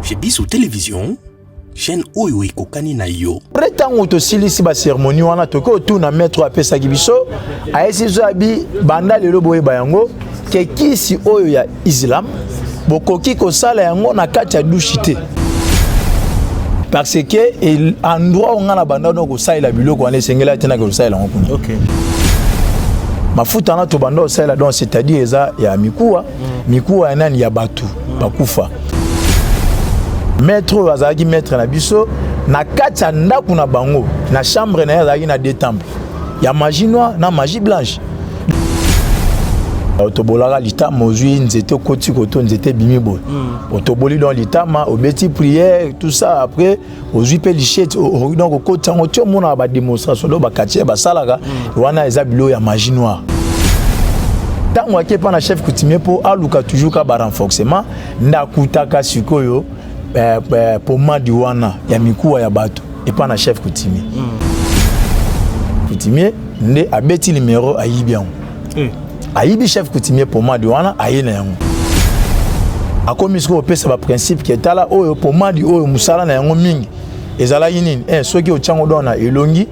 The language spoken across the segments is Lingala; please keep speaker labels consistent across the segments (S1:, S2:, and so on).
S1: Chez Biso Télévision, chaîne Oyo Kokani na yo.
S2: Prétango to silisi ba cérémonie wana to ko tu na maître apesa kibiso aesi zo abi banda lelo boye bayango ke kisi oyo ya Islam bokoki ko sala yango na kati ya douchité. Parce que endroit où on a banda no ko sala biloko wana sengela tena ko sala yango.
S3: OK.
S2: Mafuta na to banda sala donc c'est-à-dire eza ya mikuwa ya nani ya batu bakufa. Maître azaki maître na biso na kati ya ndako na bango na chambre na azaki na deux temples ya magie noire na magie blanche. Otobolaka litama ozwi nzete koti koto nzete bimi boy. Otoboli dans litama obeti prière tout ça après ozwi pe lichette donc koti ngo tio mona ba démonstration do ba katie ba salaka wana eza bilo ya magie noire. Tango ake pa na chef coutumier po aluka toujours ka ba renforcement ndakutaka sikoyo pomadi wana ya mikuwa ya bato et pas na chef coutumier. Coutumier nde abeti numéro ayibi yango. Ayibi chef coutumier pomadi wana ayena yango. Akomi siko pesa ba principe ke tala oyo pomadi oyo musala na yango mingi ezala yinini soki ochango dona elongi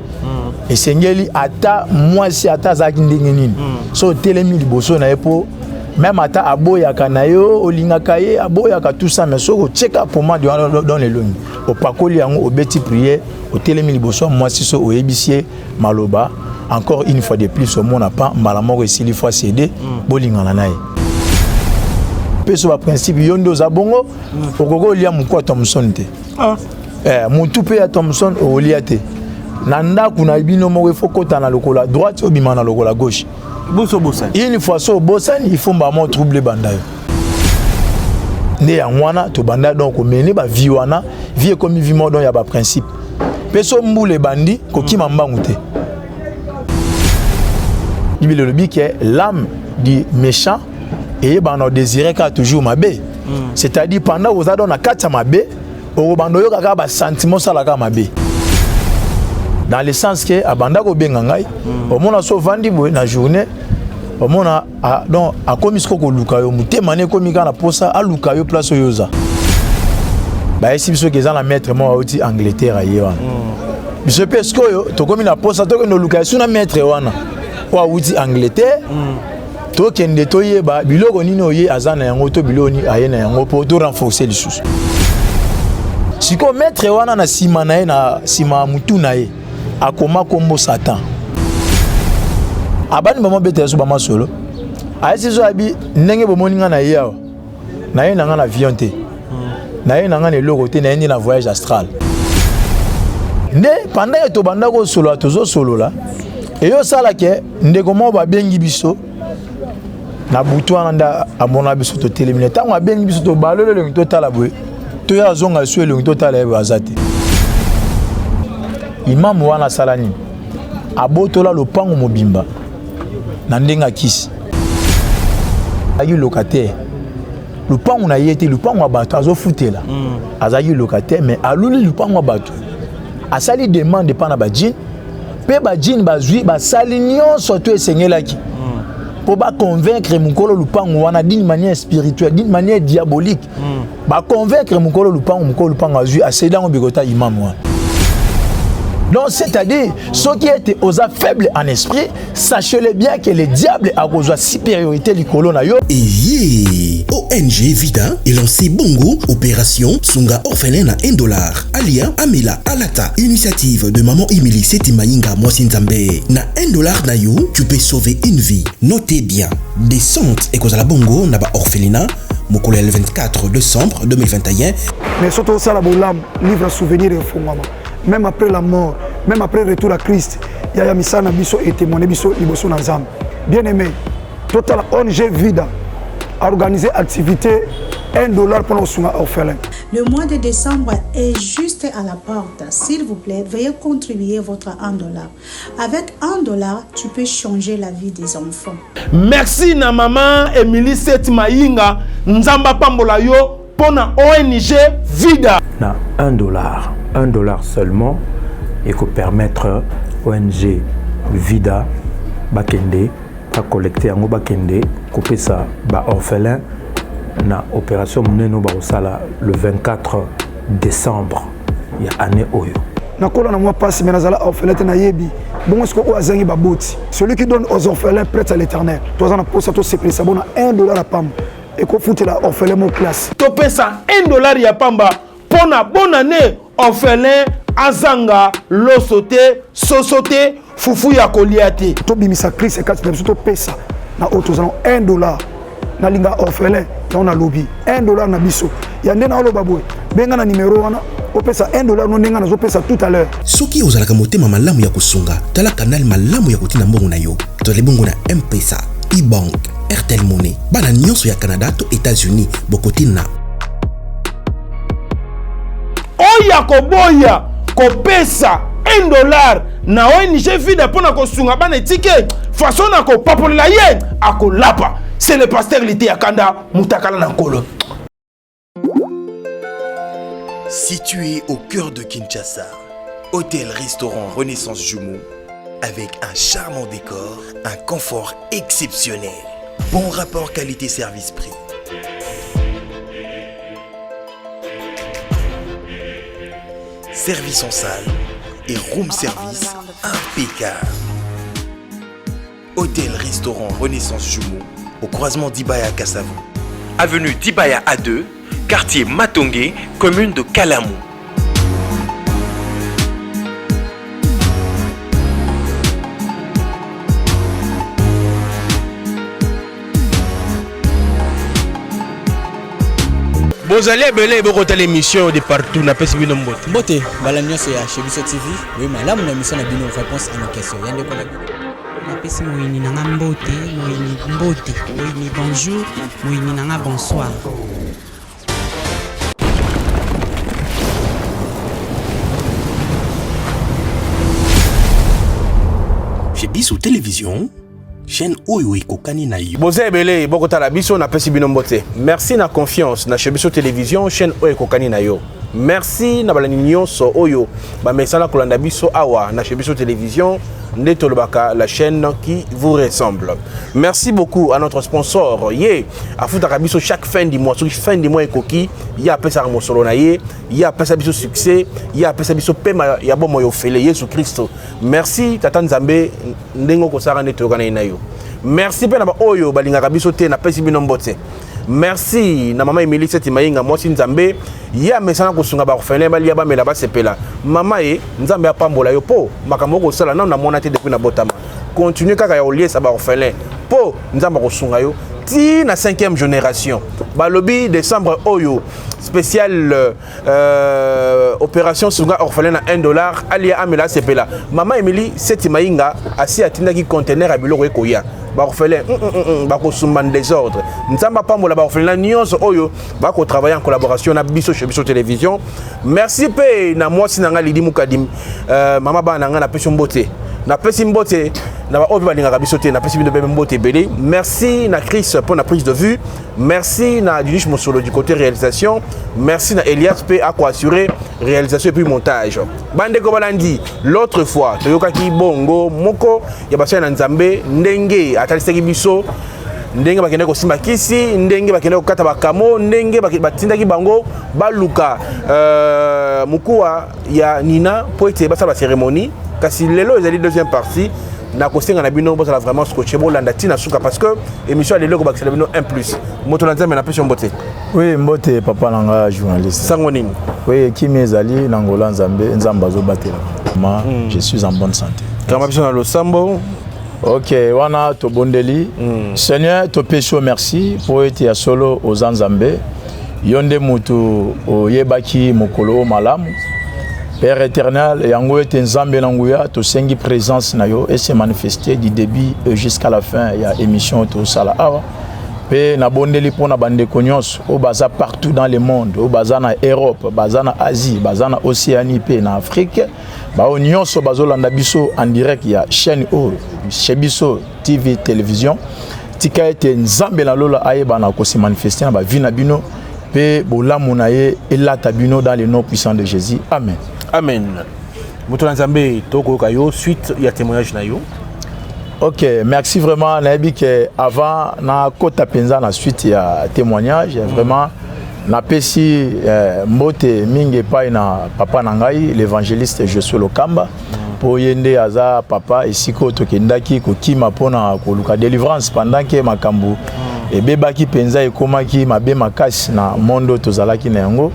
S2: esengeli ata mwasi ata zaki ndenge nini so telemi liboso na epo même ata aboyaka na yo olingaka ye aboyaka tout ça mais soko cheka pomade dans les longues opakoli yango obeti prière otelemi liboso mwasi so oyebisie maloba encore une fois de plus au monde pas malamoko esili fois cédé bolingana na ye peso ba principe yondo za bongo okoko lia mukwa Thomson te mutu pe ya Thomson olia te na ndaku na bino moko fokota na lokola droite obima na lokola gauche. Une fois so bosan il faut vraiment troubler bandayo. Né en wana to banda donc mener ba vie wana vie comme vivement donc ya ba principe. Peso mbule bandi ko kima mbangu te. Il le dit que l'âme du méchant et bano désirer ka toujours mabe. C'est-à-dire pendant vous adon na kata mabe o bando yo kaka ba sentiment sala ka mabe. Dans le sens que abanda ko bengangai au mona so vandi boy na journée au mona donc a komisko ko lukayo mutema ne komika na posa a lukayo place yoza ba esi biso keza na maître mo auti Angleterre ayewa biso pesko yo to komi na posa to ko no lukayo suna maître wana wa auti Angleterre to kende to yeba biloko nini oye azana yango to biloni ayena yango pour to renforcer les choses siko maître wana na sima na ye na sima mutu na ye akoma kombo Satan abani maman bete so bama solo aisi zo abi ndenge bomoninga na yawo na ye nanga na avion te na ye nanga ne loko te na ye na voyage astral nde pendant to banda ko solo tozo solo la e yo sala ke ndeko mo ba bengi biso na butu anda amona biso to telemine tango abengi biso to balolo le to tala boy to ya zonga suwe le to tala e bazate imam wana salani abotola lopango mobimba na ndenga kisi ayi locataire lopango na yete lopango abato azo futela azaki locataire mais aluli lopango abato asali demande pa na ba djinn pe ba djinn bazui ba sali nyonso to esengelaki pour ba convaincre mukolo lopango wana d'une manière spirituelle d'une manière diabolique ba convaincre mukolo lopango azui asedango bikota imam wana. Donc c'est-à-dire, ceux qui étaient aux faibles en esprit, sachez-le bien que le diable a besoin de supériorité du colon.
S1: Et ONG Vida est lancé Bongo, opération Sunga orphelin à $1. Alia Amela Alata, initiative de maman Emily Setimainga Mwasinzambe. Na $1 na yo, tu peux sauver une vie. Notez bien, descente et cause à la Bongo n'a pas orphelinat. Mokolo le 24 décembre 2021.
S4: Mais surtout ça la bolam livre souvenir et fondement. Même après la mort, même après le retour à Christ, il y a Misana Biso et témoigné Biso Liboso Nazam. Bien aimé, Total ONG Vida a organisé activité $1 pour nos orphelins.
S5: Le mois de décembre est juste à la porte. S'il vous plaît, veuillez contribuer votre $1. Avec $1, tu peux changer la vie des enfants.
S3: Merci na maman Emily Setimainga Nzamba Pambola yo pour na ONG Vida.
S6: Na $1 seulement et que permettre ONG Vida Bakende à collecter en Bakende couper ça ba orphelin na opération Mneno Barosala le 24 décembre il y a année Oyo.
S4: Nakola na moi passe mais nazala orphelin na yebi. Bon est-ce que o azangi baboti. Celui qui donne aux orphelins prête à l'Éternel. Toi on a posé tout c'est ça bon $1 à pam. Et ko foutre la orphelin mon classe.
S3: To pesa $1 ya pamba pona bonne année orphelin azanga losote sosote fufu ya koliate.
S4: To bimisa Christ et 4 to pesa na autos $1 na linga orphelin on a lobby $1 na biso. Ya ndena olo babwe. Benga na numéro wana opesa $1 no ndenga na zo pesa tout à l'heure.
S1: Soki ozalaka motema malamu ya kusunga tala canal malamu ya kotina mbongo na yo. To lebongo na M-Pesa, e-bank, Airtel Money. Bana nyonso ya Canada to États-Unis bokotina.
S3: Oya koboya kopesa $1 na ONG Vida pona kosunga bana etike façon na ko papolela ye akolapa. C'est le pasteur Lité Yakanda Mutakala Nankolo.
S1: Situé au cœur de Kinshasa, hôtel-restaurant Renaissance Jumeau, avec un charmant décor, un confort exceptionnel, bon rapport qualité-service-prix. Service en salle et room service impeccable. Hôtel-restaurant Renaissance Jumeau, au croisement d'Ibaya Kassavou. Avenue d'Ibaya A2, quartier Matongé, commune de Kalamou.
S3: Vous allez belé beaucoup l'émission de partout na pesi bino mbote.
S7: Mbote balanyo c'est chez Biso TV. Oui, madame na mission na bino réponse à nos questions. Yande ko
S8: na pesi moyini nanga mbote, moyini mbote, moyini bonjour, moyini nanga bonsoir.
S1: Chez Biso Télévision, chaîne Oyo Ekokani na yo.
S3: Boze belé bokota la biso na pesi bino mbote. Merci na confiance na chez Biso Télévision, chaîne Oyo Ekokani na yo. Merci na balani nyonso oyo ba mesala kolanda biso awa na chez Biso Télévision. Neto Lobaka, la chaîne qui vous ressemble. Merci beaucoup à notre sponsor. Yé, à Foutarabiso chaque fin du mois, fin du mois Ekoki, il y a Pesa Mosolo naye, il y a Pesa Biso succès, il y a Pesa Biso pema, il y a bon moyo fele Yesu Christ. Merci Tata Nzambe ndengo kosara neto kana inayo. Merci pe na ba oyo balinga biso te na pesi bino mbote. Merci na mama Emily Setimainga mwasi Nzambe ya mesana kosunga ba orphelin ba lia ba mela ba sepela. Mama e Nzambe apambola yo po makambo ko sala na mona te depuis na botama. Continue kaka ya olier sa ba orphelin po Nzambe kosunga yo ti na 5e génération. Ba lobby décembre oyo spécial opération sunga orphelin na $1 alia amela sepela. Mama Emily Setimainga asi atinda ki conteneur a biloko ekoya. Ba orphelin ba ko sumba désordre. Nzamba pambola ba orphelin nyonso oyo ba ko travailler en collaboration na biso chez Biso Télévision. Merci pe na mwasi nanga Lidi Mukadim mama ba nanga na pesi mbote. Na pesi mbote na ba obi balinga biso te na pesi bino bebe mbote belé. Merci na Chris pour la prise de vue. Merci na Dinish Mosolo du côté réalisation. Merci na Elias P à quoi assurer réalisation et puis montage. Bande ko balandi l'autre fois toyokaki bongo moko ya basya na Nzambe ndenge atalisaki biso ndenge bakende ko simba kisi ndenge bakende ko kata bakamo ndenge batindaki bango baluka mukuwa ya Nina po ete basa ba cérémonie kasi lelo ezali deuxième partie na kosenga na bino bozala vraiment scotché bolanda tina suka parce que émission lelo ko bakisela bino 1+. Moto na Nzambe na pesi mbote.
S2: Oui, mbote papa nanga journaliste.
S3: Sango nini?
S2: Oui, kimi ezali na ngola Nzambe zo batela. Je suis en bonne santé.
S3: Kama biso na losambo.
S2: Ok, wana to bondeli. Seigneur, to peso merci pour être ya solo aux Nzambe. Yonde mutu oyebaki mokolo malamu. Père éternel, yango ete Nzambe nanguya to sengi présence na yo et se manifester du début jusqu'à la fin ya émission to sala awa. Pe na bondeli pona bande konyos au baza partout dans le monde, au baza na Europe, baza na Asie, baza na Océanie pe na Afrique. Ba nyonso bazolanda biso en direct ya chaîne O chez Biso TV télévision. Tika ete Nzambe na lola ayeba na ko se manifester na ba vie na bino pe bolamu na ye elata bino dans le nom puissant de Jésus. Amen.
S3: Amen. Moto na Nzambe toko kayo suite ya témoignage na yo.
S2: Ok, merci vraiment. Avant, na kota penza na suite ya témoignage, vraiment na pesi mbote mingi pa na papa nangai l'évangéliste Josué Lokamba pour yende aza papa esiko tokendaki kokima pona koluka délivrance pendant que makambu et bebaki penza ekomaki mabe makasi na mondo tozalaki na yango.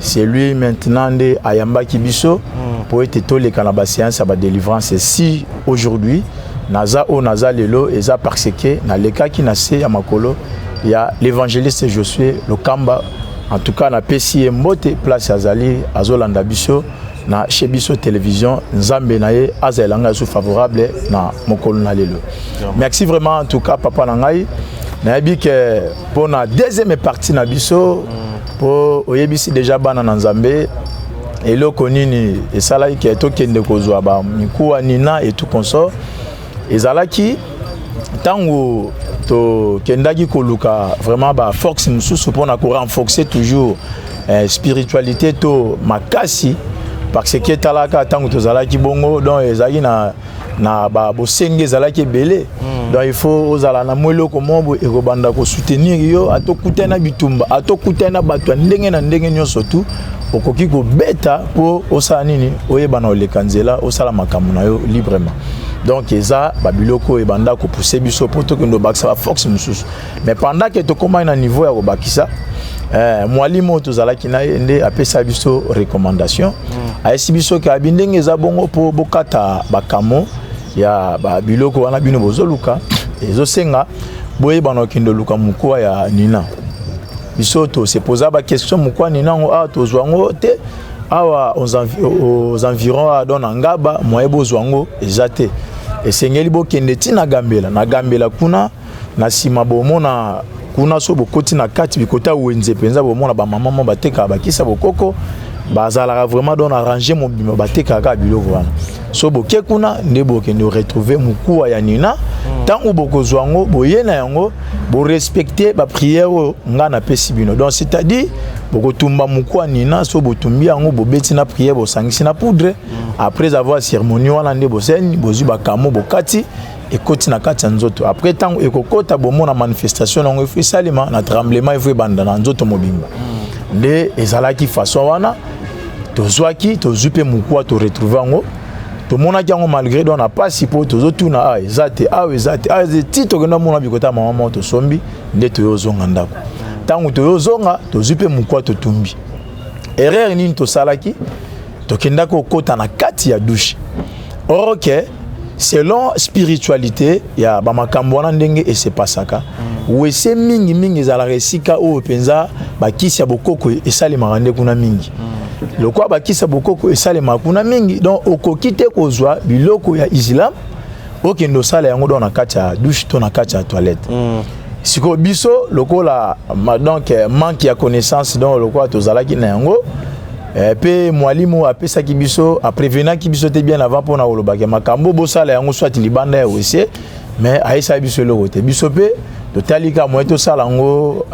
S2: C'est lui maintenant de ayambaki biso pour être toleka na ba séance ya ba délivrance. Si aujourd'hui naza o naza lelo eza parce que na lekaki na se ya makolo ya l'évangéliste Josué Lokamba. En tout cas, na pesi mbote place azali azolanda biso na chez biso télévision nzambe naye azelanga sou favorable na mokolo na lelo. Merci vraiment en tout cas papa nangai. Na yebi que pour la deuxième partie na biso pour oyebisi déjà bana na nzambe eloko nini esalaki ke tokende kozwa ba mikuwa nina et tout consort ezalaki tango to kendaki koluka vraiment ba force mususu pour na ko renforcer toujours spiritualité to makasi parce que talaka tango to zalaki bongo donc ezaki na ba bosenge zalaki belé donc il faut ozala na mwelo ko mombo e ko banda ko soutenir yo atokutana bitumba atokutana bato ndenge na ndenge nyoso tout okoki ko beta pour osala nini oyeba na olekanzela osala makambo na yo librement. Donc eza babiloko e banda ko pousser biso poto que ndo bakisa ba force mususu mais pendant que to koma na niveau ya ko bakisa mwalimu tozalaki na ende apesa biso recommandation aesi biso ka bindenge eza bongo po bokata bakamo ya babiloko wana bino bozoluka ezosenga boye bana kindo luka mukwa ya nina biso to se poser ba question mukwa nina ngo a to zwango te awa aux environs dona ngaba moyebo zwango ezate esengeli bokende tina gambela na gambela kuna na sima bomona kuna so bokoti na kati bikota wenze penza bomona ba maman bateka bakisa bokoko bazala vraiment don arranger mon bima bateka ka biloko wana so boke kuna nde bokende retrouver mukuwa ya nina tango bokozwango boyena yango bo respecter ba prière nga na pesi bino donc c'est-à-dire bokotumba mukuwa nina so botumbi yango bobeti na prière bosangisi na poudre après avoir cérémonie wana nde boseni bozu bakamo bokati ekoti na kati nzoto après tango ekokota bomona manifestation nango ifu salima na tremblement ifu banda na nzoto mobimba nde ezalaki façon wana tozwaki tozupe mukuwa to retrouver yango tomona yango malgré don na pasi po tozotuna ezate ezati tokenda mona bikota mama to sombi nde toyozonga ndako tango toyozonga tozupe mukuwa to tumbi erreur nini tosalaki tokenda ko kota na kati ya douche ok selon spiritualité ya ba makambo wana ndenge ese pasaka wese mingi ezala resika o penza bakisi ya bokoko esalema nde kuna mingi lokwa bakisa bokoko esalema kuna mingi donc okokite kozwa biloko ya islam okendo sala yango don na kati ya douche to na kati ya toilette siko biso lokola donc manque ya connaissance donc lokwa tozalaki na yango pe mwalimu apesaki biso aprevenaki biso te bien avant pona olobaki makambo bosala yango soit libanda ya wese mais aisa biso loko te biso pe totalika moye tosala yango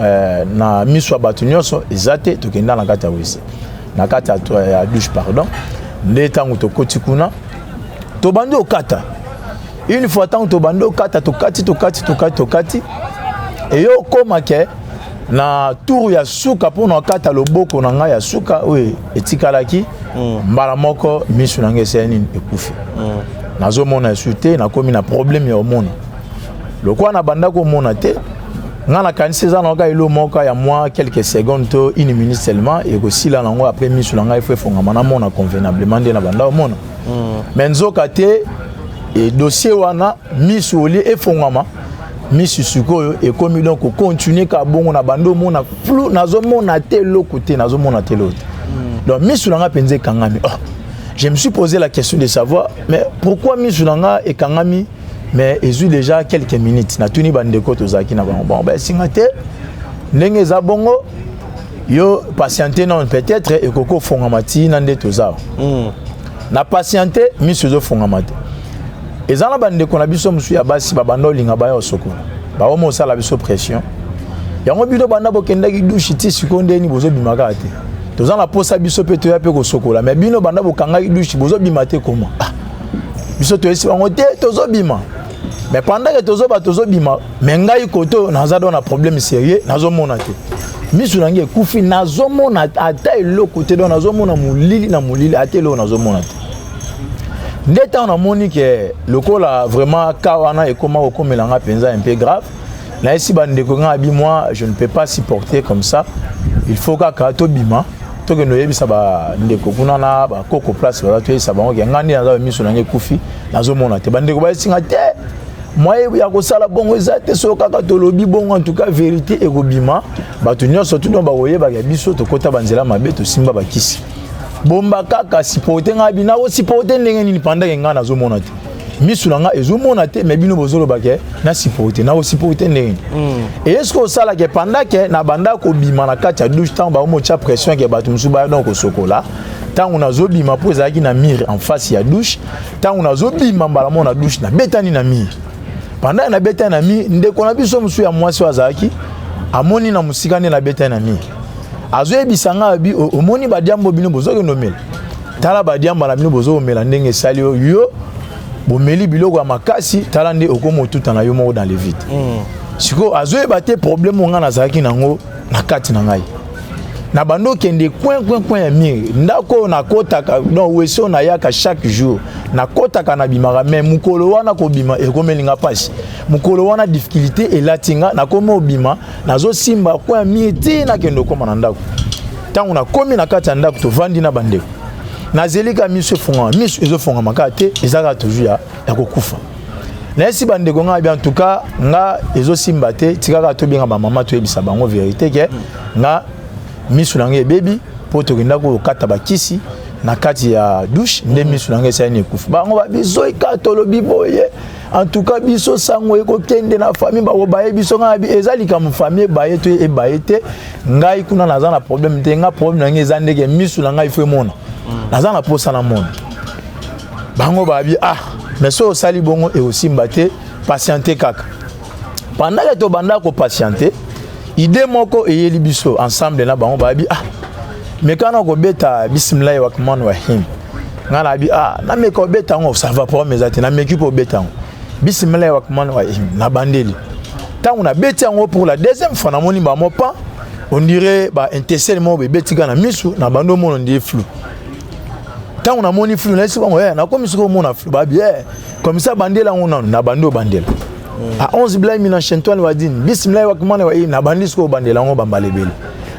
S2: na miso bato nyonso ezate tokenda na kati ya wese na kati ya douche pardon nde tango tokoti kuna tobandi okata une fois tango tobandi okata tokati eyo komake na tour ya suka pona okata loboko na ngai ya suka oye etikalaki mbala moko misu na ngai eseni ekufi nazomona esute nakomi na problème ya omona lokwa na banda komona te nga na kanisi eza na oka ilo moko ya moi quelques secondes to une minute seulement ekosila nango après misu na ngai fo efongama namona convenablement nde na banda omona mais nzoka te dossier wana misu olie efongama misu sikoyo ekomi donc continuer ka bongo na bando mona flou nazomona te lokote nazomona te lote donc misu nanga penze kangami je me suis posé la question de savoir mais pourquoi misu nanga ekangami mais ezu déjà quelques minutes na tuni bandeko tozaki na bon ben singate ndenge za bongo yo patienter non peut-être ekoko fongamati na nde toza na patienter misu zo fongamati ezala bandeko na biso musu ya basi babando linga ba yo soko ba o mo sala biso pression yango bido banda bokendaki douche ti sikonde ni bozo bimaka te tozala posa biso pe to ya pe ko sokola mais bino banda bokangaki douche bozo bimate comment biso to esi bango te tozo bima mais pendant que tozo bima mais ngai koto naza don na problème sérieux nazo mona te misu nangi ekufi nazo mona ata eloko te don nazo mona mulili ata eloko nazo mona te ndeta on a moni que lokola vraiment kawana et comment okomelanga penza un peu grave na esi bandeko ngabi moi je ne peux pas supporter comme ça il faut ka to bima to que noyebisa ba ndeko kuna na ba koko place ba to esa bango ngandi naza misu nangi ekufi nazo mona te bandeko ba singa te moi ya ko sala bongo ezate so kaka to lobi bongo en tout cas vérité et kobima ba to nyonso tout don ba koyeba ya biso to kota banzela mabe to simba ba kisi bomba kaka sipote ngabi na o sipote ndenge ni pendant nga nazo mona te misu nanga ezo mona te mais bino bozolo bake na sipote na o sipote ndenge et est-ce que sala ke pendant que na banda ko bima na kati ya douche temps ba mo tia pression ke ba tumsu ba donc ko sokola tant on a zo bima po ezaki na mire en face ya douche tant on a zo bima mbala mo na douche na betani na mire pendant na betani na mire ndeko na biso musu ya mwasi wazaki amoni na musikane na betani na mire azo ebisanga bi omoni badiambo bino bozoke nomela tala badiamba na bino bozo mela ndenge sali yo bomeli biloko ya makasi tala nde okomo tuta na yo moko dans les vides siko azo ebate problème nga na zaki nango na kati na ngai na bando kende coin ya mire ndako na kotaka non weso na yaka chaque jour na kotaka na bimaka mais mukolo wana ko bima ekomelinga pasi mukolo wana difficulté elatinga na komo bima nazo simba coin mire ti na kendo koma na ndako tangu na komi na kati ya ndako to vandi na bandeko na zelika miso fonga miso ezo fonga makate ezaka toujours ya kokufa na esi bandeko nga bien en tout cas nga ezo simba te tikaka to binga ba mama to ebisa bango vérité ke nga misu nange baby poto kenda ko kata bakisi na kati ya douche nde misu nange sa ni kufa bango ba biso ikatolo biboye en tout cas biso sango eko kende na famille ba obaye biso nga bi ezalika mu famille baye to e baye te ngai kuna naza na problème te nga problème nange ezandeke misu nanga ifo mona naza na posa na mona bango ba bi mais so sali bongo et aussi mbate patienter kaka pendant que to banda ko patienter idée moko eyeli biso ensemble na bango ba bi mais kana ko beta bismillah wa rahman rahim ngana bi na me ko beta ngo ça va pas mais ati na me ki po beta ngo bismillah wa rahman rahim na bandeli tant on a beta ngo pour la deuxième fois na moni ba mopa on dirait ba intercelle mo be beti kana misu na bando mo on dit flou tant on a moni flou na si bango na comme so mo na flou ba bien comme ça bandela ngo na bando bandela à 11 blay mina Shentoine wadin bismillah wa rahman rahim na bandis ko bandela ngo bambalebele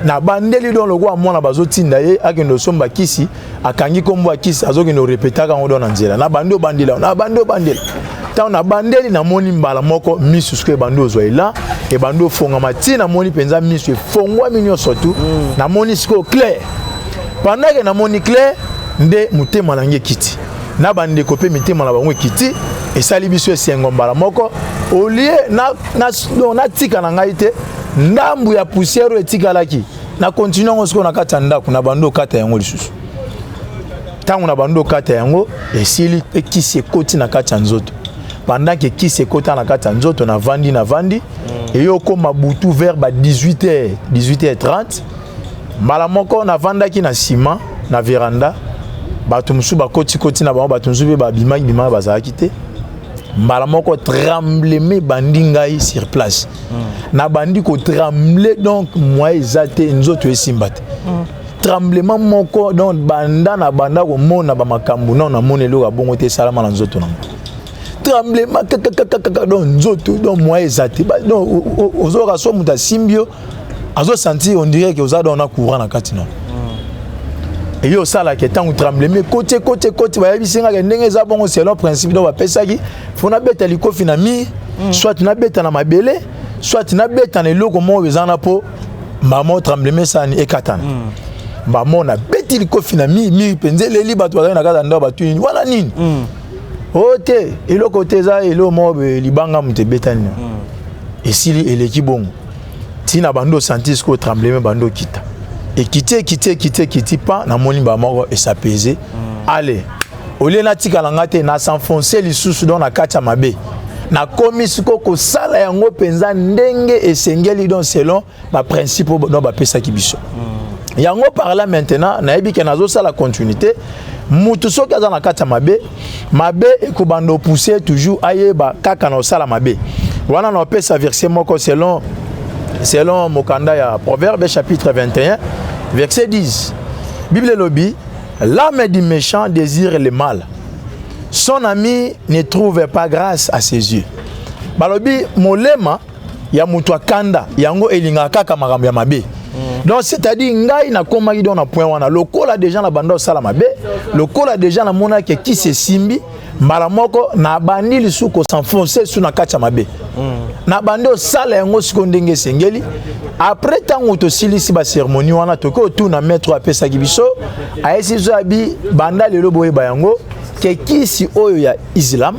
S2: na bandeli don logo amona bazotinda ye akendo somba kisi akangi kombo kisi azokendo repetaka ngo don nzela na bando bandela na bando bandela tant na bandeli na moni mbala moko misu ske bando zoila e bando fonga matina moni penza misu fongwa minyo surtout na moni sko clair pendant que na moni clair nde mutema nange kiti na bande kopé mitema na bango kiti et sali biso esengo mbala moko au lieu na tika na ngai te ndambu ya poussière etikalaki na continue ngosko na kata ndako na bando kata yango lisusu tangu na bando kata yango esili pe kisi ekoti na kata nzoto pendant que kisi ekota na kata nzoto na vandi et yoko mabutu vers ba 18h30 mbala moko na vandaki na ciment na veranda bato musu ba koti na bango bato musu ba bima bazalaki te mbala moko tremblement bandi ngai sur place na bandi ko trembler donc moi ezate nzoto esimba te tremblement moko donc banda ko mona ba makambu na monelo ka bongo te salama na nzoto na tremblement kaka donc nzoto donc moi ezate donc ozoka so muta simbio azo sentir on dirait que ozado na courant na kati non et yo sala ke tangu tremblement côté ba bisinga ke ndenge za bongo selon principe do ba pesaki fona beta likofi na mi soit na beta na mabele soit na beta na loko mo bezana po mama tremblement sani ekatana mama na beti likofi na mi penzele li bato ba na kata ndo ba tuni wala nini ote eloko teza elo mo libanga mute betani esili eleki bongo tina bando sentis ko tremblement bando kita et quitter pas na moni ba moko et s'apaiser allez ole na tika langa te na s'enfoncer lisusu dans na kacha mabe na komisiko ko sala yango penza ndenge esengeli donc selon ba principe no ba pesa ki biso yango par là maintenant nayebi ke nazo sala continuité mutu soki aza na kati ya mabe ekobanda pousser toujours ayeba kaka na sala mabe wana na pesa verset moko selon mokanda ya Proverbe chapitre 21 verset 10 Bible lobi l'âme du méchant désire le mal son ami ne trouve pas grâce à ses yeux balobi molema ya mutu akanda yango elinga kaka makambo ya mabe donc c'est-à-dire ngai na komaki dans na point wana lokola déjà na banda osala mabe lokola déjà na mona ke ki se simbi mbala moko na bandi lisuko s'enfoncer sous na kati ya mabe na bandi osala yango siko ndenge sengeli après tango to silisi ba cérémonie wana toko tout na maître apesa kibiso aesizo abi banda lelo boye bayango ke kisi oyo ya Islam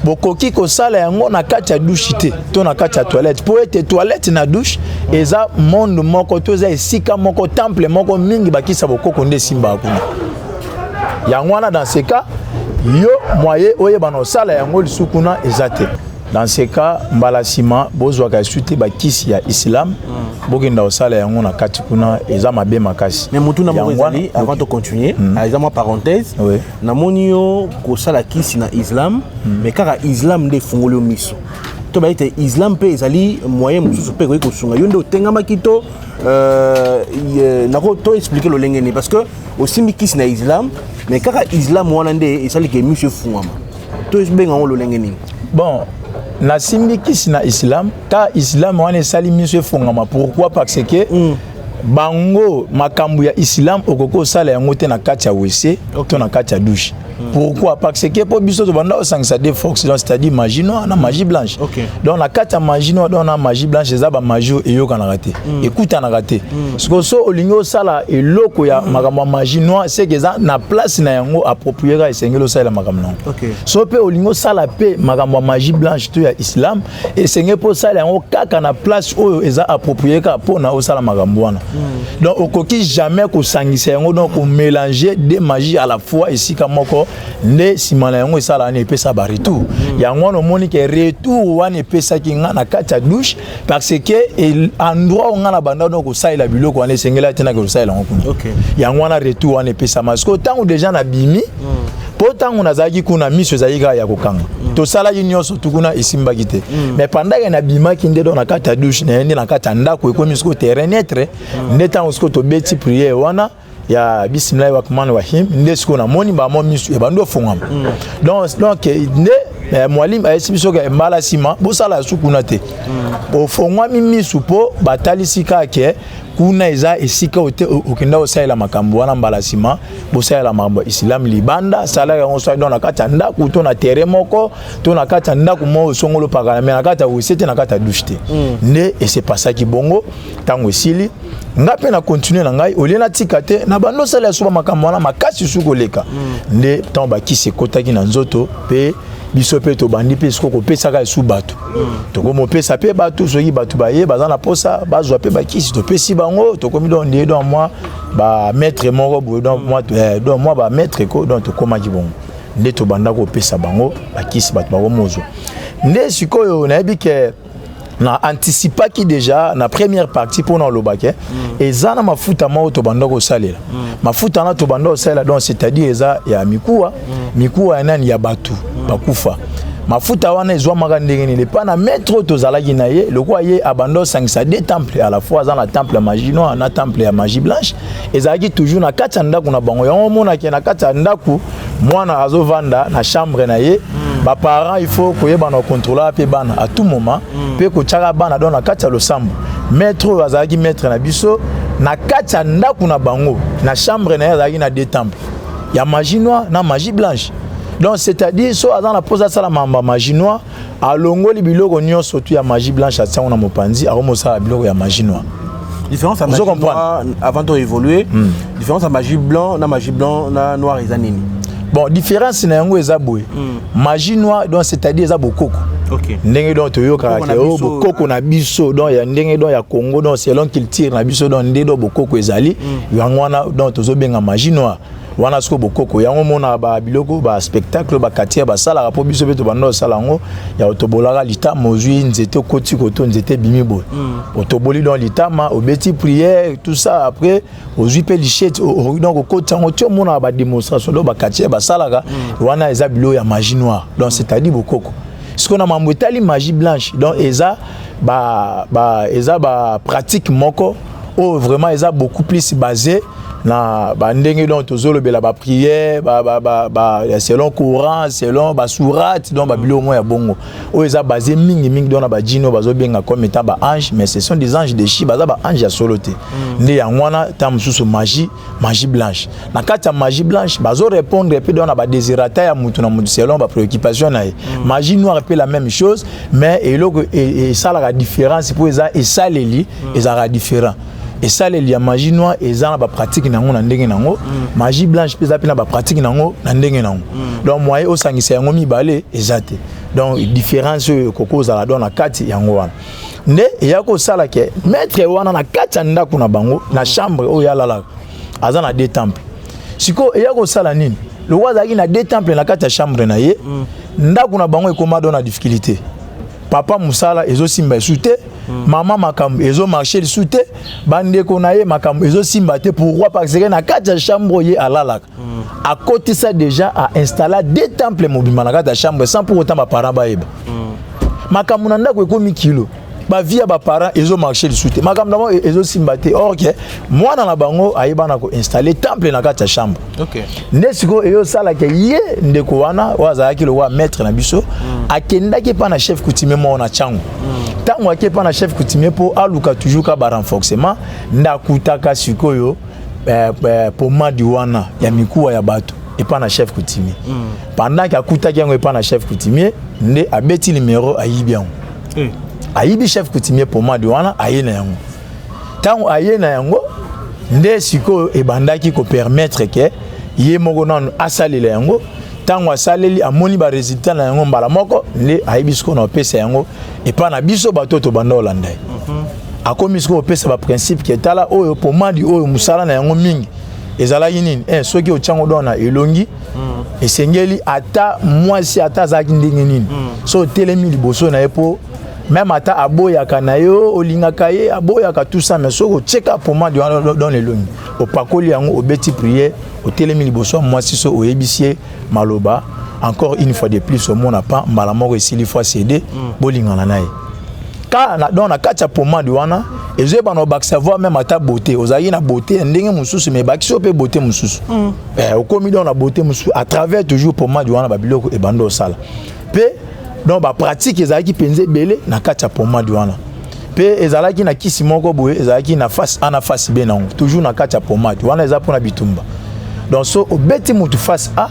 S2: bokoki kosala yango na kati ya douche te to na kati ya toilette po ete toilette na douche eza monde moko to eza esika moko temple moko mingi bakisa bokoko nde simba kuna yango wana dans ce cas yo moye oyeba na osala yango lisukuna eza te dans ce cas mbala sima bozwaka suite bakisi ya Islam bokenda osala yango na kati kuna eza mabe makasi
S3: mais mutu na mozali avant de continuer exemple parenthèse na monio ko sala kisi na Islam mais kaka Islam nde fungolo miso to ba ite Islam pe ezali moyen mususu pe ko sunga yo nde otengama kito na ko to expliquer lo lengeni parce que aussi mi kisi na Islam mais kaka Islam wana nde ezali ke miso fungama to benga lo lengeni
S2: bon na simbi kisi na Islam ta Islam wana esali miso efungama pourquoi parce que bango makambu ya Islam okoko sala yango te na kati ya WC to na kati ya douche pourquoi parce que po biso to banda osangisa des forces c'est-à-dire magie noire na magie blanche donc na kati ya magie noire donc na magie blanche eza ba magie eyoka na raté écoute na raté parce que so olingo sala eloko ya makambu ya magie noire c'est que ça na place na yango approprié ka esengelo sala makambu non so pe olingo sala pe makambu ya magie blanche to ya Islam esengé po sala yango kaka na place oyo eza approprié ka po na osala makambu wana donc okoki jamais ko sangisa yango donc ko mélanger des magies à la fois ici comme moko ne simana yango esala na epesa ba retour yango no moni ke retour wana epesa ki nga na kati ya douche parce que endroit on na banda donc osala biloko wana esengela tena ko osala yango yango wana retour wana epesa parce que tant déjà na bimi pourtant on azaki kuna miso zaika ya kokanga to sala nyonso tukuna isimbaki te mais pendant que na bima ki ndedo na kati ya douche na kati ya ndako ekomi sko terrain netre ndeta osko to beti prier wana ya bismillah wa rahman rahim ndesko na moni ba mo miso e bando fongam donc ne mwalim ayesibiso ke mbala sima bosala sukuna te bo fongwa miso po batali sika ke kuna eza esika ote okenda osala makambo wana mbala sima bosala makambo Islam libanda sala yango so dans na kati ya ndako to na terrain moko to na kati ya ndako mo songolo pakala mais na kati ya wesete na kati ya douche te ne et c'est pas ça qui bongo tango esili ngape na continuer na ngai olena tika te na bando sala so makambo wana makasi sukoleka ne tant ba ki se kotaki na nzoto pe biso pe to bandi pe siko ko pesa ka su bato to ko mo pesa pe bato soki bato baye baza na posa bazwa pe bakisi to pesi bango to komi don de don moi ba maître moko bo don moi ba maître ko don to koma ki bongo nde to banda ko pesa bango bakisi bato ba mozo nde sikoyo na yebi ke na anticipa ki déjà na première partie pour na lobake eza na mafuta ma to banda ko salela mafuta na to banda ko salela donc c'est-à-dire eza ya mikuwa nani ya batu bakufa mafuta wana ezwa maka ndenge ni pas na metro to zalaki na ye lokwa ye abando sangisa des temples à la fois dans la temple ya magie noire na temple ya magie blanche ezalaki toujours na kati ya ndako na bango yango mona ke na kati ya ndako mwana azovanda na chambre na ye ba parents il faut koyeba na contrôler pe bana à tout moment pe ko tchaka bana dans na kati ya losambo maître azalaki maître na biso na kati ya ndako na bango na chambre na ye azalaki na des temples ya magie noire na magie blanche donc c'est-à-dire so azana posa sala mamba magie noire alongoli biloko nyonso tu ya magie blanche atia na mopanzi akomosa biloko ya magie noire
S3: différence à magie noire avant de évoluer différence à magie blanc na noir ezanini
S2: bon différence na yango eza boye magie noire donc c'est-à-dire eza bokoko ndenge donc toyoka ke o bokoko na biso donc ya ndenge donc ya Congo donc selon culture na biso donc ndé donc bokoko ezali yango wana donc tozobenga magie noire wana siko bokoko yango mona ba biloko ba spectacle ba katia ba sala po biso beto bando sala ngo ya otobolaka litama ozui nzete koti koto nzete bimibo otoboli dans litama obeti prière tout ça après ozui pe lichette donc okota ngo tio mona ba démonstration do ba katia ba sala wana eza bilo ya magie noire donc c'est-à-dire bokoko ce qu'on a mamwetali magie blanche donc eza eza pratique moko oh vraiment eza beaucoup plus basé na ndenge donc tozolo bela ba prière selon Coran selon ba sourate donc ba bilo mo ya bongo o eza basé mingi donc na ba djino bazo benga comme étant ba ange mais ce sont des anges de chi baza ba ange ya soloté ndé ya ngwana tam susu magie blanche na kati ya magie blanche bazo répondre pe donc na ba désirata ya mutu na mutu selon ba préoccupation na magie noire pe la même chose mais eloko et ça la différence pour eza et ça les eza différent. Et ça les liens magie noire et ça na pratique nango na ndenge nango magie blanche pesa pe na pratique nango na ndenge nango donc moi au sangisa yango mibale ezate donc différence koko za la dona kati yango wana nde yako sala ke maître wana na kati ndako na bango na chambre o ya lala azana deux temples siko yako sala nini le roi zaki na deux temples na kati chambre na ye ndako na bango ekoma dona difficulté papa musala ezo simba soute maman makam ezo marcher soute bande konaye makam ezo simba te pourquoi parce que na kati chambre ye alala à côté ça déjà a installé deux temples mobima na kati chambre sans pour autant ba parents ba eba makam na ndako ekomi kilo ba via ba parents ezo marcher soute makam na ezo simba te or que moi na bango ayeba na ko installer temple na kati chambre
S3: OK
S2: nesiko eyo sala ke ye ndeko wana wazaki le wa maître na biso akenda ke pa na chef coutumier mo na chango tango ake pa na chef coutumier po aluka toujours ka ba renforcement ndakutaka sikoyo pomadi wana ya mikuwa ya bato et pas na chef coutumier pendant que akutaki yango et pas na chef coutumier nde abeti numéro ayibian ayibi chef coutumier pomadi wana ayena yango tango ayena yango nde sikoyo ebandaki ko permettre que ye moko nanu asalela yango tango asaleli amoni ba résultat na yango mbala moko nde ayibisko na pesa yango et pas na biso bato to banda Holanda akomi siko pesa ba principe qui etala oyo pomadi oyo musala na yango mingi ezala yinini soki ochango dona elongi esengeli ata mwasi ata zaki ndenge nini so telemi liboso na epo même ata aboyaka na yo olingaka ye aboyaka tout ça mais soko cheka pomadi dans les longi opakoli yango obeti prière otelemi liboso mwasi so oyebisie maloba encore une fois de plus au monde pas mbala moko esili fois cédé bolingana naye ka na don na kacha pomadi wana ezeba no bak savoir même ata beauté ozayi na beauté ndenge mususu mais bak so pe beauté mususu okomi don na beauté mususu à travers toujours pomadi wana babiloko e bando sala pe donc ba pratique ezalaki penze belé na kacha pomadi wana pe ezalaki na kisi moko boye ezalaki na face ana face be nango toujours na kacha pomadi wana eza pona bitumba donc so obeti mutu face a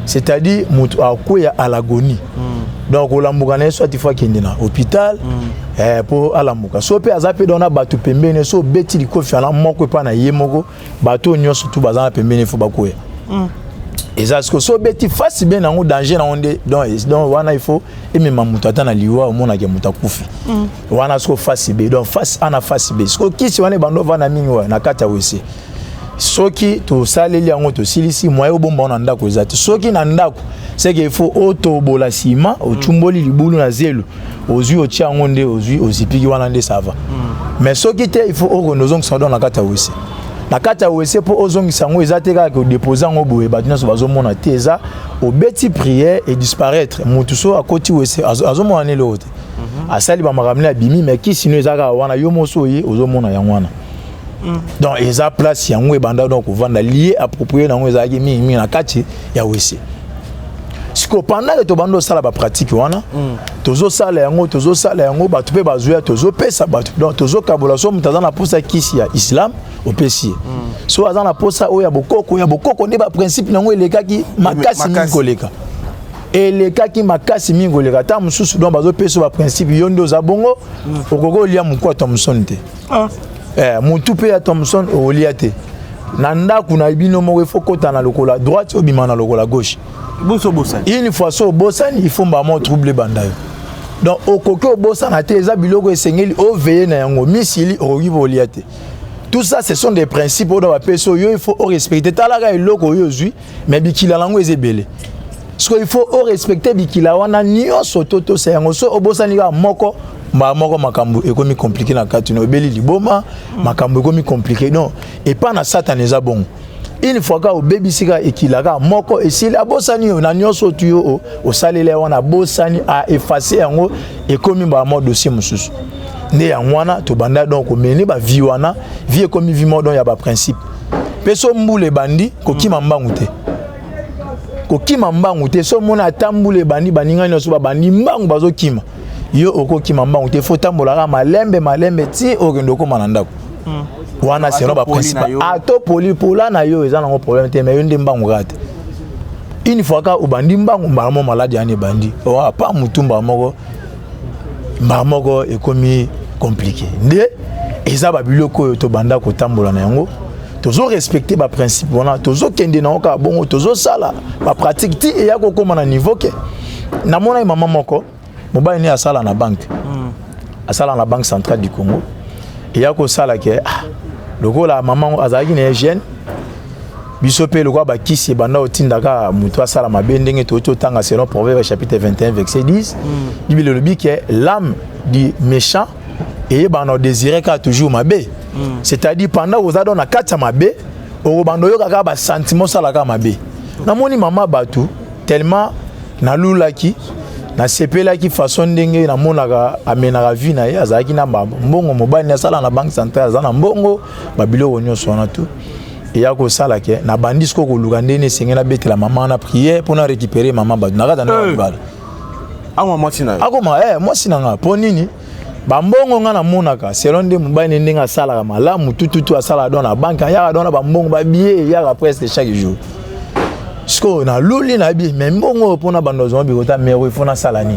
S2: c'est-à-dire mutu akoya à l'agonie donc olambuka na soit fois kende na hôpital pour alamuka so pe azape dona batu pembene so beti likofi ala moko pa na ye moko bato nyonso tu bazana pembene fo bakoya eza ce que so beti face bien nango danger na onde donc wana il faut emema mutu ata na liwa omona ke mutu akufi wana so face be donc face ana face be so kisi wana bando vana mingi wa na kata wese soki to saleli yango to silisi moyo bomba na ndako ezati soki na ndako c'est qu'il faut otobola sima ochumboli libulu na zelo ozui ochiango nde ozui ozipiki wana nde sava mais soki te il faut okonozong sa na kata wese na kata wese po ozongi sango ezate ka ko déposer ngo boye batina so bazomona te eza obeti prière et disparaître mutu so akoti wese azomona ne lote asali ba makamle abimi mais ki sino ezaka wana yo moso ye ozomona yangwana donc eza place yango ebanda donc vanda lié approprié nango ezaki mingi na kati ya wese siko pendant que to bando sala ba pratique wana tozo sala yango batu pe bazuya tozo pesa batu donc tozo kabola so mutazana posa kisi ya islam opesi so azana posa oya bokoko ne ba principe nango elekaki makasi ngoleka elekaki makasi mingoleka ta mususu donc bazo pesa ba principe yondo za bongo okoko lia mukota musonte mutu pe ya Thompson oliate na ndaku na ibino moko fokota na lokola droite obima na lokola gauche
S3: boso bosani
S2: une fois so bosani il faut ba mo trouble bandayo donc okoko bosana te eza biloko esengeli o veiller na yango misili oyibo oliate Tout ça, ce sont des principes où il faut respecter. Talaga eloko yozui, mais bikila lango ezebele. Parce qu'il faut respecter bikila wana nyo sototo sayango so obosani ga moko moko makambo ekomi compliqué na kati no beli liboma makambo ekomi compliqué non et pas na sataneza bon. Une fois ka obebisika ekilaka moko esili abosani yo na nyo sotu yo o salele wana bosani a effacer yango ekomi ba mo dossier mususu. Ne ya wana to banda donc meni ba vie wana vie ekomi vie mo donc ya ba principe. Peso mbule bandi ko kima mbangu te. Ko kima mbangu te so mona tambule bandi baninga nyoso ba bandi mbangu bazo kima. Yo oko kima mbangu te faut tambola malembe ti okendo ko mananda ko. Wana c'est ba principe. Ato poli pola na yo eza na problème te mais yo ndi mbangu gate. Une fois ka obandi mbangu mbaramo malade ya ne bandi. O pa mutumba moko. Mbaramo ekomi compliqué. Nde eza ba biloko to banda ko tambola na yango. Tozo respecter ba principe wana, tozo kende na oka bongo, tozo sala ba pratique ti e ya ko koma na niveau ke. Na mona maman moko, mobali ni asala na banque. Asala na banque centrale du Congo. E ya ko sala ke loko la maman azaki na jeune. Biso pe loko ba kisi banda otindaka muto asala mabendenge to tanga selon Proverbe chapitre 21 verset 10. Bible le dit que l'âme du méchant et bano désirait ka toujours mabe. C'est-à-dire pendant vous avez na kati mabe o bando yo kaka ba sentiment sala ka mabe. Na moni mama batu tellement na lulaki na sepelaki façon ndenge na monaka amenaka vie na ye azaki na mbongo mobali na sala na banque centrale za na mbongo babilo wonyo sona tout et ya ko sala ke na bandisco ko lugande ne sengena betela mama na prière pour na récupérer mama batu na kata na bala.
S3: Ako mwatina.
S2: Ako moi sinanga po nini? Bambongo nga na monaka selon de mobali ndenga sala malamu tututu asala don na banque ya don na bambongo ba billet ya presque chaque jour. Sko na luli na bi mais mbongo pona bandozo bi kota mais il faut na sala ni.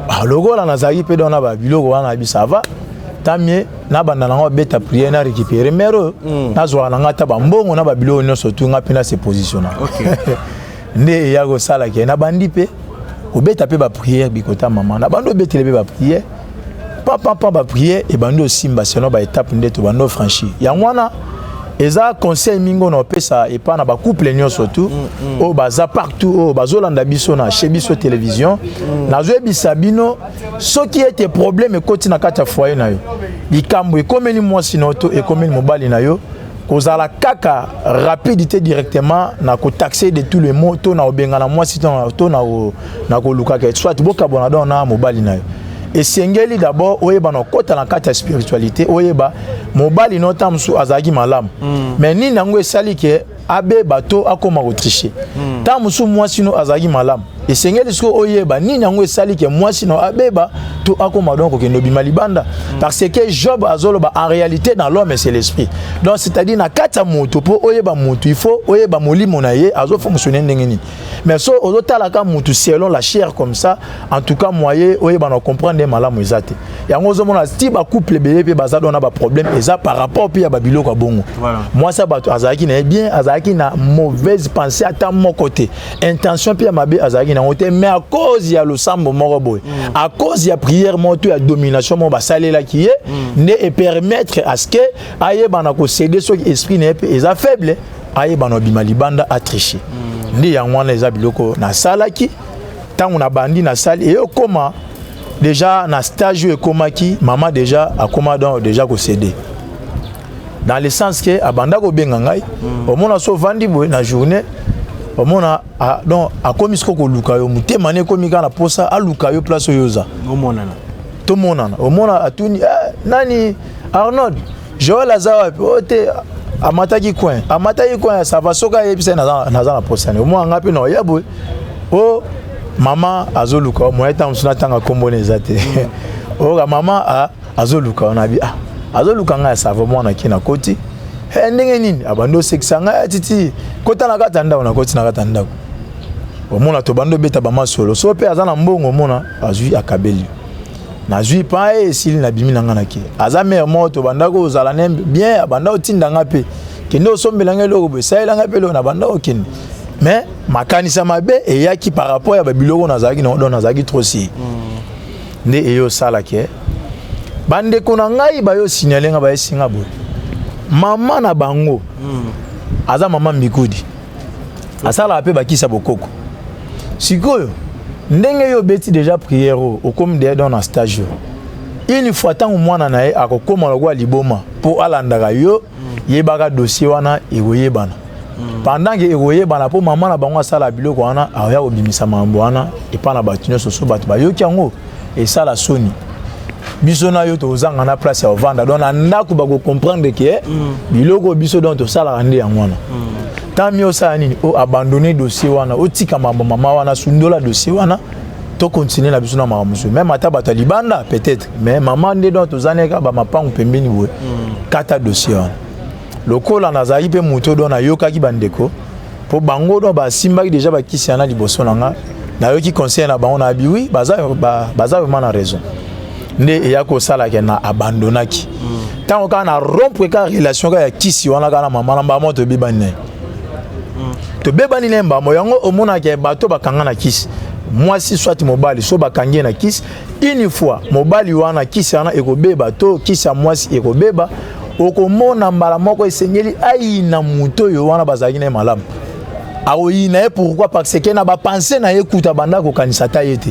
S2: Ah logo la na zaki pe don na ba biloko wana bi ça va. Tamie na banda na beta prière na récupérer mero na zo na ngata bambongo na ba biloko no surtout nga pina se positionner. OK. Ne ya go sala ke na bandi pe obeta pe ba prière bi kota maman na bando betele pe ba prière. Papa ba prier et bando simba selon ba étape ndeto bando franchi ya ngwana eza conseil mingo na pesa et pas na ba couple nyo surtout o baza partout o bazolanda biso na chez biso télévision na zo bisabino ce qui était problème ekoti na kata foyer na yo bikambo ekomeni mwasi na to ekomeni mobali na yo kozala kaka rapidité directement na ko taxer de tous les mots to na obenga na mwasi to na ko luka ke soit boka bona don na mobali na yo. Et sengeli d'abord oyeba na kota na kata spiritualité oyeba mobali no tamsu azagi malam mais ni nango esali ke abe bato akoma ko tricher tamsu mwasi no azagi malam et sengeli sko oyeba ni nango esali ke mwasi no abeba to akoma donc ke ndobi malibanda parce que Job azoloba en réalité dans l'homme c'est l'esprit donc c'est-à-dire na kata moto po oyeba moto il faut oyeba molimo na ye azo fonctionner ndengeni mais so ozotala ka moto selon la chair comme ça en tout cas moyen oyeba na comprendre malamu ezate yango zomona sti ba couple bébé pe bazado na ba problème eza par rapport puis ya babilo ka bongo moi ça bato azaki na bien azaki na mauvaise pensée à mon côté intention puis ya mabe azaki na côté mais à cause ya le sambo moko boy à cause ya prière moto ya domination mo ba salela qui est ne et permettre à ce que ayeba na ko céder ce esprit ne eza faible ayeba na bimalibanda a tricher ndi ya ngwana eza biloko na salaki tangu na bandi na sali et comment déjà na stage et komaki maman déjà a commandant déjà ko céder dans le sens que abanda ko benga ngai au mona so vandi boy na journée au mona donc a komisko ko luka yo mutema ne komika na posa a luka yo place yoza
S3: o monana
S2: to monana au mona atuni nani Arnold Joël Azawa ote amataki coin ça va soka yebisa na za na posa ne au mona ngapi no yabo o mama azoluka mo eta msuna tanga kombone zate o mama azoluka na bi azoluka nga ça va mwana kina koti ndenge nini abando seksanga titi kota na kata ndako na koti na kata ndako o mona to bando beta ba masolo so pe azana mbongo mona azui akabeli na zui pa esili na bimi nanga na ki azame moto bandako ozala nembe bien abanda otinda nga pe kende osombela nga loko be saela nga pe lo na banda okende mais makanisa mabe et yaki par rapport à babiloko nazaki no don nazaki trop si nde eyo sala ke bande kona ngai ba yo signaler nga ba esinga boy Maman na bango. Aza maman Mikudi. Asala ape bakisa bokoko. Sikoyo ndenge yo beti déjà prière au comme de dans un stage. Une fois tant mwana na ye akokoma lokwa liboma po alandaka yo yebaka dossier wana egoyebana. Pendant que egoyebana po maman na bango asala biloko wana aya obimisa mambo wana epa na batunyo soso bato bayoki yango esala soni. Biso na yo tozanga na place ya ovanda donc ndako ba ko comprendre que biloko biso donc to sala rande yango wana. Tant mieux ça nini o abandonner dossier wana o tika mambo mama wana sundola dossier wana to continuer la biso na maramuso même ata bato libanda peut-être mais maman ndé donc tozaneka ba mapangu pembeni boye kata dossier wana lokola nazali pe moto do na yokaki bandeko po bango do ba simbaki déjà ba kisiana liboso nanga na yoki conseil na bango na bi oui baza vraiment na raison ndé ya ko sala ke na abandonaki tant ka na rompre ka relation ka ya kisi wana kana mama na ba moto bibane to bebani lemba moyango omona ke bato bakanga na kisi moi si soit mobali so bakangi na kisi une fois mobali wana kisi wana ekobeba to kisi moi si ekobeba okomona mbala moko esengeli ai na muto yo wana bazaki na malamu aoyi na pourquoi parce que na ba penser na ekuta banda ko kanisa ta yete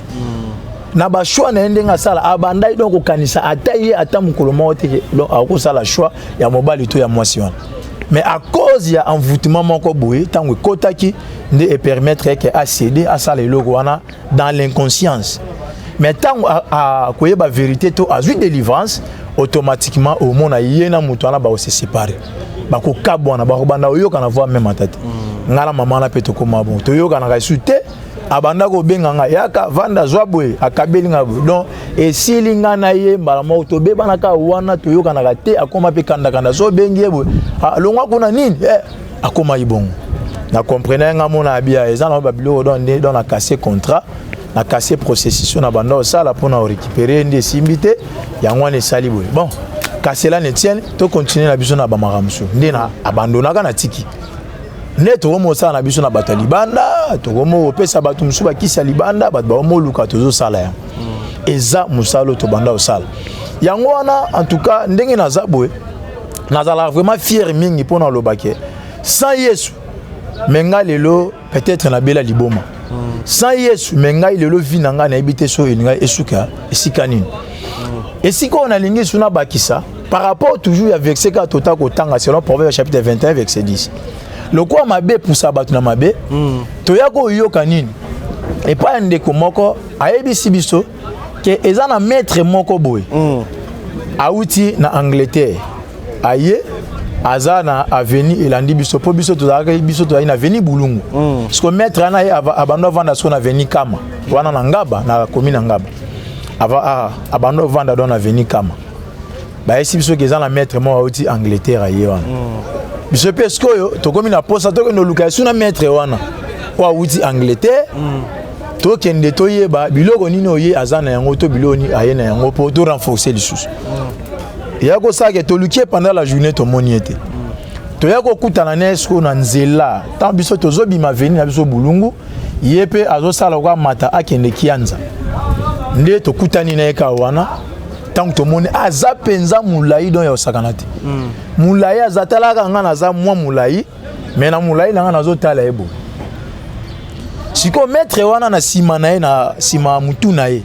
S2: na ba choix na ndenga sala abanda donc ko kanisa ataye ata mukolo moko te donc ako sala choix ya mobali to ya moi si wana. Mais à cause il y a envoûtement moko boye tango kotaki de permettre que a céder à ça les logo dans l'inconscience. Mais tant à koyeba vérité to azu délivrance automatiquement au monde yena muto na ba se séparer. Ba ko kabwana ba ko banda oyoka na voir même atati. Ngala mama na peto ko mabo. To yoka na kasute abanda ko benganga yaka vanda zwaboye akabeli ngabo. Donc esilinga na ye mbala mo to beba na ka wana to yoka na kate akoma pe kanda kanda so bengie boye. Longwa kuna nini akoma ibongo. Na comprenez nga mona abia ezana babilo dans la casser contrat na casser processus na banda osala pour na récupérer ndé simbité yango ne sali boye. Bon casser la ne tienne to continuer na biso na ba maramso ndé na abandona ka na tiki neto mo sala na biso na bato libanda to mo opesa bato musuba kisa libanda bato ba mo luka tozo sala ya eza musalo to banda osala yango wana en tout cas ndenge na zabwe nazala vraiment fier mingi pour na lobake sans Yesu menga lelo peut-être na bela liboma sans Yesu menga lelo vinanga na ebité so eninga esuka esikanini esiko on a lingi suna bakisa par rapport toujours à verset 4 tota ko tanga selon Proverbe chapitre 21 verset 10 le quoi mabe pour sabatu na mabe to yako yoka nini et pas ndeko moko ayebisi biso ke ezana maître moko boy auti na Angleterre aye azana avenue elandi biso po biso to biso to ina avenue Bulungu parce que maître ana abando vanda so na avenue Kama wana na Ngaba na commune Ngaba abando vanda dans avenue Kama ba esi biso ke ezana maître mo auti Angleterre aye wana biso pesko yo to komi na posa to no luka suna maître wana wa auti Angleterre to kende to yeba biloko nini oye azana yango to biloni aye na yango po to renforcer les sous. Yako sake to lukie pendant la journée to moniete. To yako kutana nesko na nzela. Tant biso to zo bima veni na biso Bulungu, yepe azo sala kwa mata akende kianza. Nde to kutani na eka wana. Tant to moni aza penza mulai don ya sakanati. Mulai azatala ka ngana za mwa mulai, mais na mulai na ngana zo tala ebo. Siko maître wana na sima na ye na sima mutu na ye.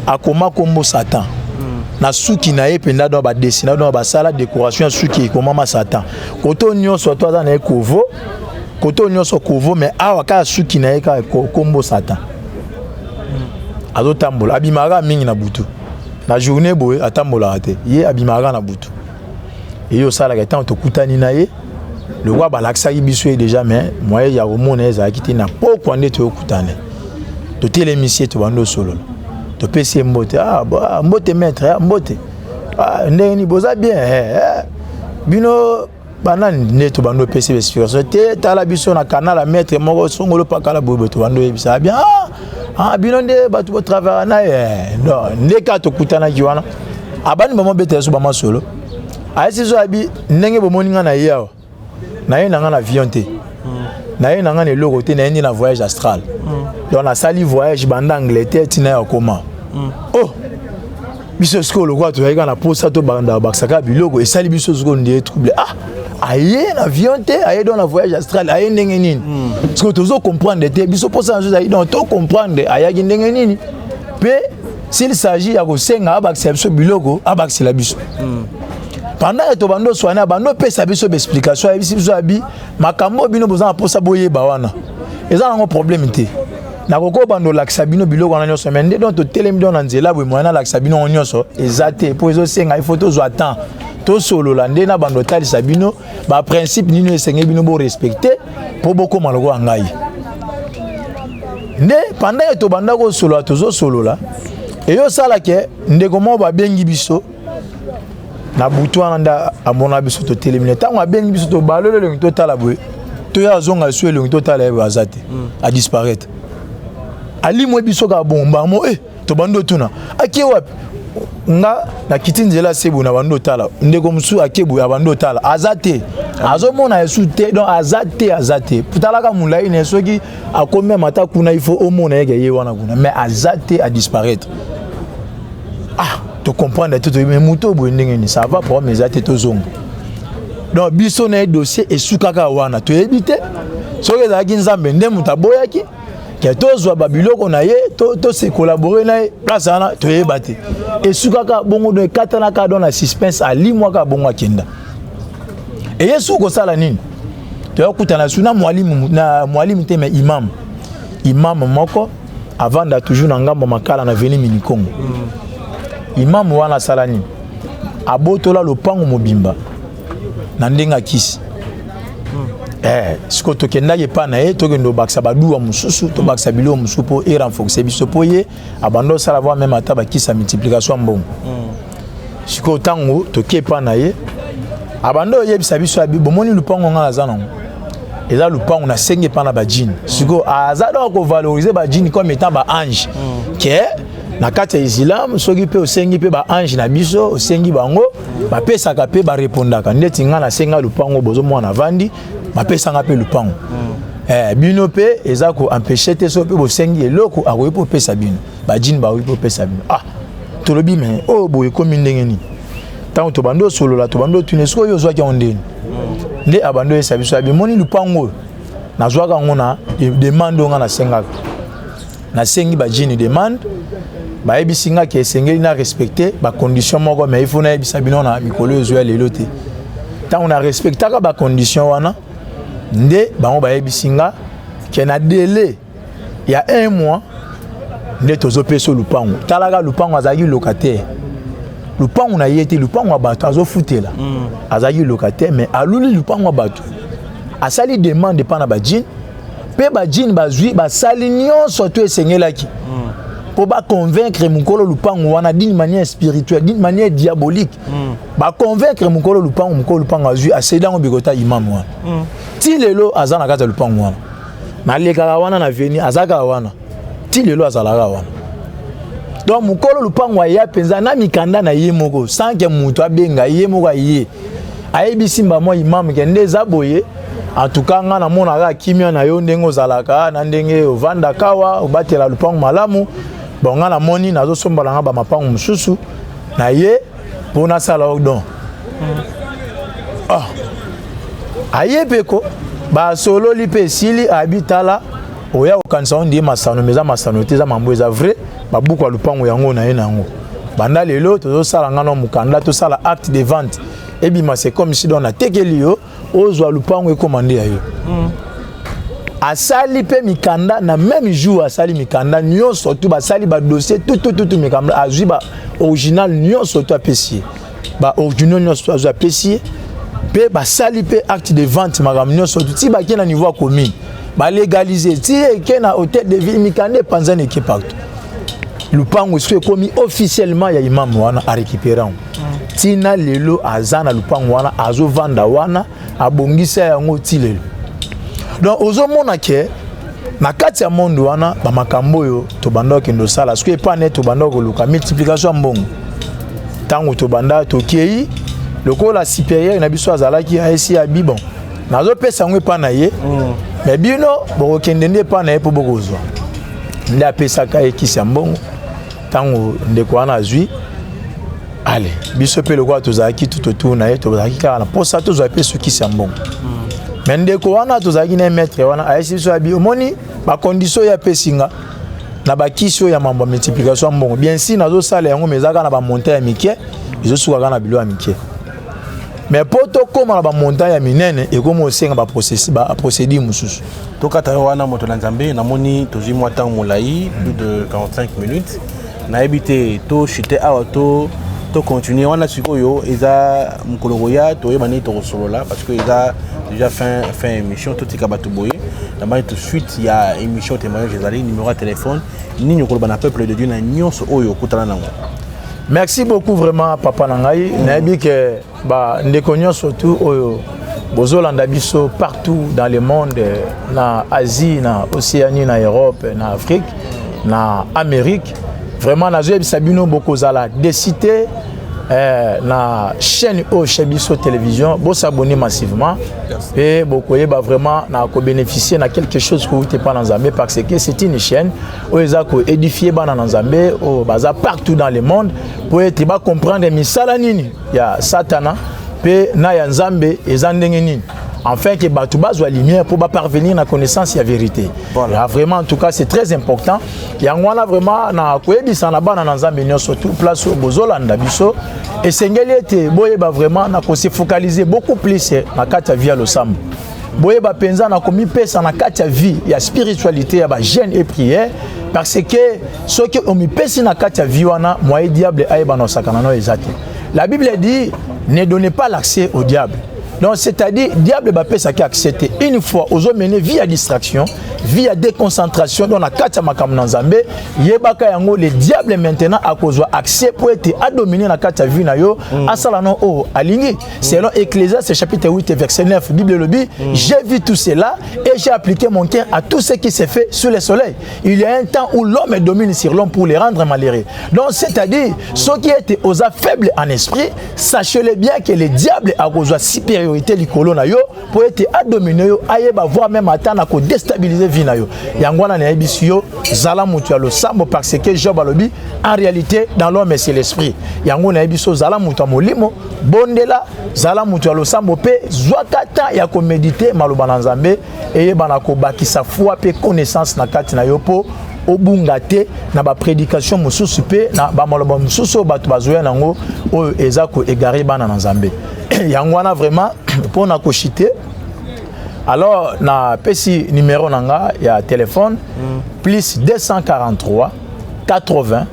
S2: Akoma kombo Satan. Na suki na ye penda do ba dessiner do ba sala décoration suki ko mama Satan koto nyonso to na ekovo koto nyonso kovo mais awa ka suki na ye ka kombo Satan azo tambola abimara mingi na butu na journée boye atambola te ye abimara na butu et yo sala ka tant to kutani na ye le roi balaksa biso déjà mais moyen ya romona eza kiti na poko ndete to kutane to télémissier to bando solo to pesi mbote mbote maître mbote ndeni boza bien bino banani neto bando pesi explication te tala biso na canal maître moko songolo pakala bobo to bando yebisa bien bino nde batu bo travailler na non ndeka to kutana kiwana abani bamo bete so bama solo ayesi so abi ndenge bomoninga na yawa na ye nanga na avion te na ye nanga ne logo te na ndi na voyage astral donc na sali voyage banda Angleterre tina ya koma oh biso sko lo kwa to yaka na posa to banda baksaka biloko et sali biso sko ndie trouble aye na avion te aye dans la voyage astral aye ndenge nini parce que tozo comprendre te biso pour ça aye donc to comprendre aye ndenge nini pe s'il s'agit ya ko senga abakisa biso biloko abakisa biso pendant que bando soigner bando pesa biso explication ya biso abi makambo bino bozana posa boyeba wana eza nango problème te na koko bando lakisa bino biloko na nyonso mais donc to telemi don na nzela boye moyana lakisa bino nyonso ezate po ezo senga il faut to zo temps to solo la nde na bando talisa bino ba principe nino esenge bino bo respecter po boko maloko ngai nde pendant que to banda ko solo to zo solo la et yo sala ke ndeko mo ba bengi biso na butu anda amona biso to télémine tango abengi biso to balolo le to tala boye to ya zonga sué le to tala bazate a disparaître ali mo biso ka bomba mo to bando tuna ake wapi nga na kitinzela sebu na bando tala ndeko musu akebu ya bando tala azate azomona yesu te donc azate putala ka mulai ne soki akomia mata kuna il faut omona yeke ye wana kuna mais azate a disparaître to comprendre tout mais muto bo ndenge ni ça va pour mes até to zongo donc biso na dossier et sukaka wana to éviter soki za kinzambe nde mutaboyaki ke to zwa babiloko na ye to se collaborer na place ana to yebate et sukaka bongo de katana ka dans la suspense ali mwaka bongo akenda et yesu ko sala nini to yakutana suna mwalimu te mais imam moko avant da toujours na ngambo makala na veni minikongo imam wana salani abotola lopango mobimba na ndenga kisi siko tokenda ye pana ye tokendo baksa baduwa mususu to baksa bilo musupo et renforcer biso poye abando sala voir même ata bakisa multiplication mbongo siko tango toke pana ye abando yebisa biso abi bomoni lopango ngala zanango eza lopango na senge pana ba jini siko azado ko valoriser ba jini comme étant ba ange ke na kati ya islam soki pe osengi pe ba ange na biso osengi bango bapesaka pe barepondaka ndeti nga na senga lupango bozo mwana vandi bapesanga pe lupango bino pe eza ko empêcher te so pe bosengi eloko akoyi po pesa bino bajini bakoyi po pesa bino tolobi me boye komi ndenge ni tango to bando solola to bando tune soki oyo ozwaki ondeni nde abando yesa biso abimoni lupango nazwaka ngo na demande nga na sengaka nasengi bajini demande bayebisinga ke esengeli na respecter ba condition moko mais il faut na yebisa bino na mikolo ezwa lelo te tant on a respectaka ba condition wana nde bango bayebisinga ke na délai ya 1 mois nde tozopeso lupango talaka lupango azaki locataire lupango na yete lupango abato azofutela azaki locataire mais aluli lupango abato asali demande pa na bajini pe bajini bazwi basali nyonso to esengelaki pour convaincre mukolo lupango wana d'une manière spirituelle d'une manière diabolique convaincre mukolo lupango azui asedango bikota imam wana ti lelo azana kata lupango wana na lekaka wana na veni azaka wana ti lelo azalaka wana donc mukolo lupango aya penza na mikanda na ye moko sans que muto abenga ye moko aye ayebisimba mo imam ke ndeza boye en tout cas nga na mona ka kimia na yo ndenge ozalaka na ndenge ovanda kawa obatela lupango malamu bon nga na moni nazo sombola nga ba mapango mususu na ye pona sala odon aye peko ba solo li pe sili abitala oya okanisa on die masano meza masano te za mambo eza vrai ba buku lupango yango na ye nango banda lelo tozo sala nga no mukanda to sala acte de vente et bima c'est comme si on a tekeli yo ozwa lupango e commander yo asali pe mikanda na même jour asali mikanda nyonso to basali ba dossier tout mikanda azwi ba original nyonso to apesier ba original nyonso to apesier pe basali pe acte de vente magam nyonso to ti ba kena niveau commune ba légaliser ti kena hôtel de ville mikanda panzane ki partout lupango est commis officiellement ya imam wana a récupérer tina lelo azana lupango wana azo vanda wana abongisa yango ti lelo donc ozomona ke na kati ya monde wana ba makambo yo to banda kendo sala ce que pas net to banda ko luka multiplication mbongo tango to banda to kei lokola supérieur na biso azalaki aesi ya bibon nazo pesa ngwe pa na ye mais bino boko kendende pa na ye po bokozwa nda pesa ka ekisa mbongo tango ndeko wana azwi allez biso pe le quoi tozaki tout na yeto tozaki kana pour ça tozaki ce qui c'est bon mais ndeko wana tozaki na maître wana ayesi so abi omoni ba condition ya pesinga na ba kisio ya mambo multiplication bon bien si nazo sala yango mezaka na ba monter ya mikie izo suka kana bilo ya mikie mais poto koma na ba monter ya minene e komo senga ba procédure mususu
S3: to kata wana moto na Nzambe na moni tozi mwa temps molai plus de 45 minutes na habité to chité awa to continuer wana sikoyo eza mukologoya to yebani to solola parce que eza déjà fin émission tout tika batu boye d'abord tout de suite il y a émission témoignage ezali numéro de téléphone ni nyokolo na peuple de Dieu na nyonso oyo kutana nango.
S2: Merci beaucoup vraiment papa nangai nayebi que ba ndeko nyonso tout oyo bozolanda biso partout dans le monde na Asie na Océanie na Europe na Afrique na Amérique vraiment na zoyebi sabino bokozala décité na chaîne au Chebiso télévision bo s'abonner massivement et bokoye ba vraiment na ko bénéficier na quelque chose que vous t'es pas dans Nzambe parce que c'est une chaîne où ils a ko édifier ba na Nzambe au baza partout dans le monde pour être ba comprendre misala nini ya satana pe na ya Nzambe ezandenge nini afin que batu bazwa lumière pour parvenir à la connaissance et la vérité. Voilà. Vraiment, en tout cas, c'est très important. Il y a vraiment na koyebisa na bana na Nzambe surtout place au bozolanda biso et sengeli ete boyeba vraiment na ko se focaliser beaucoup plus na kati ya via losambo. Boyeba penza na komi pesa na kati ya vie ya spiritualité ya ba jeûne et prière parce que ce que on mi pesa na kati ya vie wana moyen diable ayeba no sakana no ezate. La Bible dit ne donnez pas l'accès au diable. Donc c'est-à-dire diable va pas accepter une fois aux hommes menés via distraction, via déconcentration dans la carte makam Nzambe, yebaka yango le diable maintenant a cause accès pour être à dominer la carte vie na yo asalano o aligné. Selon Ecclésiaste chapitre 8 verset 9, Bible le dit, j'ai vu tout cela et j'ai appliqué mon cœur à tout ce qui s'est fait sous le soleil. Il y a un temps où l'homme domine sur l'homme pour les rendre malheureux. Donc c'est-à-dire ceux qui étaient aux faibles en esprit, sachez-le bien que le diable a cause supérieur likolo na yo pour être à dominer yo ayeba voir même atteindre à déstabiliser vie na yo yangwana na yebisi yo zala mutu ya losambo parce que Job alobi en réalité dans l'homme c'est l'esprit yangona yebiso zala mutu ya molimo bondela zala mutu ya losambo pe zwakata ya ko méditer maloba na Nzambe eyeba na ko bakisa foi pe connaissance na kati na yo po obungate na ba prédication mususu pe na ba maloba mususu batu bazoya nango o ezako égaré bana na Nzambe yangwana vraiment pour na kochiter alors na pesi numéro nanga ya téléphone plus 243 80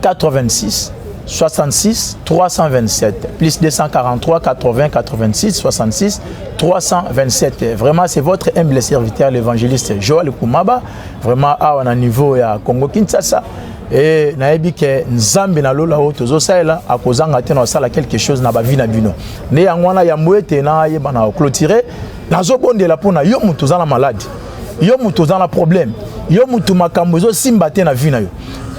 S2: 86 66 327 plus 243 80 86 66 327 vraiment c'est votre humble serviteur l'évangéliste Joël Koumaba vraiment à un niveau ya Congo Kinshasa et nayebi ke Nzambe na lola o tozo saela akozanga te na sala quelque chose na ba vie na bino ne yangwana ya mwete na yeba na clôturer nazo bondela pona yo mutu za na malade yo mutu za na problème yo mutu makambo zo simba te na vie na yo